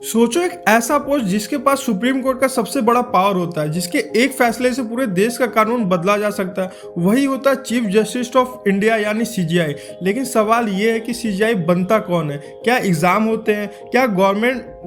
सोचो एक ऐसा पोस्ट जिसके पास सुप्रीम कोर्ट का सबसे बड़ा पावर होता है, जिसके एक फैसले से पूरे देश का कानून बदला जा सकता है। वही होता है चीफ जस्टिस ऑफ इंडिया यानी सीजीआई। लेकिन सवाल ये है कि सीजीआई बनता कौन है? क्या एग्जाम होते हैं? क्या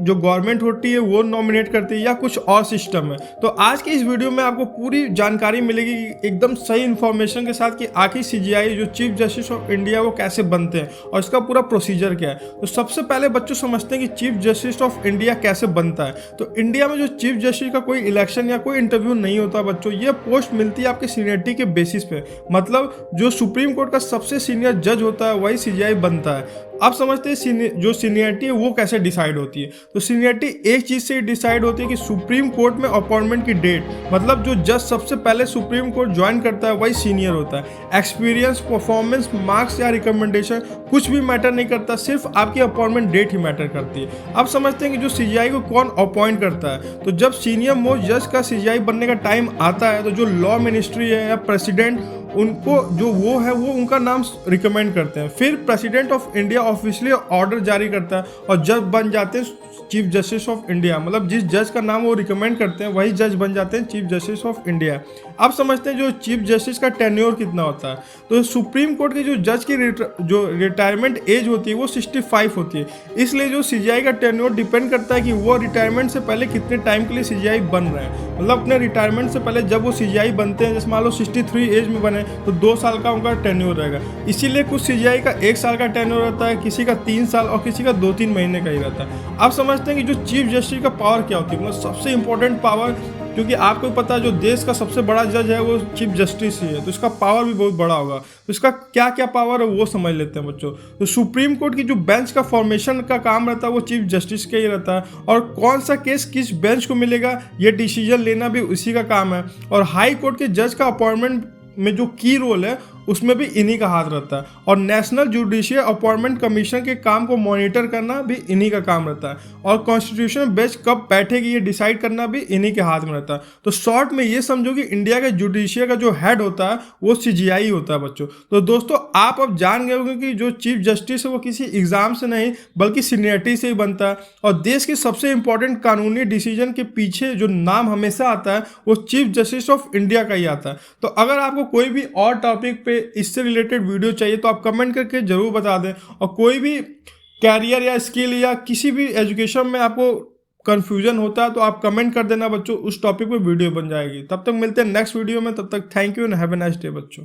गवर्नमेंट होती है वो नॉमिनेट करती है, या कुछ और सिस्टम है? तो आज की इस वीडियो में आपको पूरी जानकारी मिलेगी एकदम सही इन्फॉर्मेशन के साथ कि आखिर सीजीआई जो चीफ जस्टिस ऑफ इंडिया वो कैसे बनते हैं और इसका पूरा प्रोसीजर क्या है। तो सबसे पहले बच्चों समझते हैं कि चीफ जस्टिस ऑफ इंडिया कैसे बनता है। तो इंडिया में जो चीफ जस्टिस का कोई इलेक्शन या कोई इंटरव्यू नहीं होता बच्चों, ये पोस्ट मिलती है आपके सीनियरिटी के बेसिस पे। मतलब जो सुप्रीम कोर्ट का सबसे सीनियर जज होता है वही सीजीआई बनता है। आप समझते हैं जो सीनियरिटी है वो कैसे डिसाइड होती है। तो सीनियरिटी एक चीज से डिसाइड होती है कि सुप्रीम कोर्ट में अपॉइंटमेंट की डेट, मतलब जो जज सबसे पहले सुप्रीम कोर्ट ज्वाइन करता है वही सीनियर होता है। एक्सपीरियंस, परफॉर्मेंस, मार्क्स या रिकमेंडेशन कुछ भी मैटर नहीं करता, सिर्फ आपकी अपॉइंटमेंट डेट ही मैटर करती है। आप समझते हैं कि जो सीजीआई को कौन अपॉइंट करता है। तो जब सीनियर मोस्ट जज का सीजीआई बनने का टाइम आता है तो जो लॉ मिनिस्ट्री है या प्रेसिडेंट उनको जो वो है वो उनका नाम रिकमेंड करते हैं। फिर president of India officially order जारी करता है और जज बन जाते हैं चीफ जस्टिस ऑफ इंडिया। मतलब जिस जज का नाम वो रिकमेंड करते हैं वही जज बन जाते हैं चीफ जस्टिस ऑफ इंडिया। आप समझते हैं जो चीफ जस्टिस का टेन्योर कितना होता है। तो सुप्रीम कोर्ट के जो जज की जो रिटायरमेंट एज होती है वो 65 होती है। इसलिए जो सीजीआई का टेन्योर डिपेंड करता है कि वो रिटायरमेंट से पहले कितने टाइम के लिए सीजीआई बन रहे हैं। मतलब अपने रिटायरमेंट से पहले जब वो सीजीआई बनते हैं, जैसे मान लो 63 एज में बने तो 2 साल का उनका टेन्योर रहेगा। इसीलिए कुछ सीजीआई का 1 साल का टेन्योर रहता है, किसी का 3 साल और किसी का 2-3 महीने का ही रहता है। आप समझते हैं कि जो चीफ जस्टिस का पावर क्या होती है, मतलब सबसे इंपॉर्टेंट पावर, क्योंकि आपको पता है जो देश का सबसे बड़ा जज है वो चीफ जस्टिस ही है, तो इसका पावर भी बहुत बड़ा होगा। तो इसका क्या क्या पावर है वो समझ लेते हैं बच्चों। तो सुप्रीम कोर्ट की जो बेंच का फॉर्मेशन का काम रहता है वो चीफ जस्टिस का ही रहता है, और कौन सा केस किस बेंच को मिलेगा ये डिसीजन लेना भी उसी का काम है। और हाई कोर्ट के जज का अपॉइंटमेंट में जो की रोल है उसमें भी इन्हीं का हाथ रहता है, और नेशनल जुडिशियल अपॉइंटमेंट कमीशन के काम को मॉनिटर करना भी इन्हीं का काम रहता है, और कॉन्स्टिट्यूशन बेंच कब बैठेगी ये डिसाइड करना भी इन्हीं के हाथ में रहता है। तो शॉर्ट में ये समझो कि इंडिया के जुडिशियल का जो हेड होता है वो सीजीआई होता है बच्चों। तो दोस्तों आप अब जान गए होंगे कि जो चीफ जस्टिस है वो किसी एग्जाम से नहीं बल्कि सीनियरिटी से ही बनता है, और देश के सबसे इंपॉर्टेंट कानूनी डिसीजन के पीछे जो नाम हमेशा आता है वो चीफ जस्टिस ऑफ इंडिया का ही आता है। तो अगर आपको कोई भी और टॉपिक पे इससे रिलेटेड वीडियो चाहिए तो आप कमेंट करके जरूर बता दें, और कोई भी कैरियर या स्किल या किसी भी एजुकेशन में आपको कंफ्यूजन होता है तो आप कमेंट कर देना बच्चों, उस टॉपिक पे वीडियो बन जाएगी। तब तक मिलते हैं नेक्स्ट वीडियो में, तब तक thank you and have a nice day बच्चों।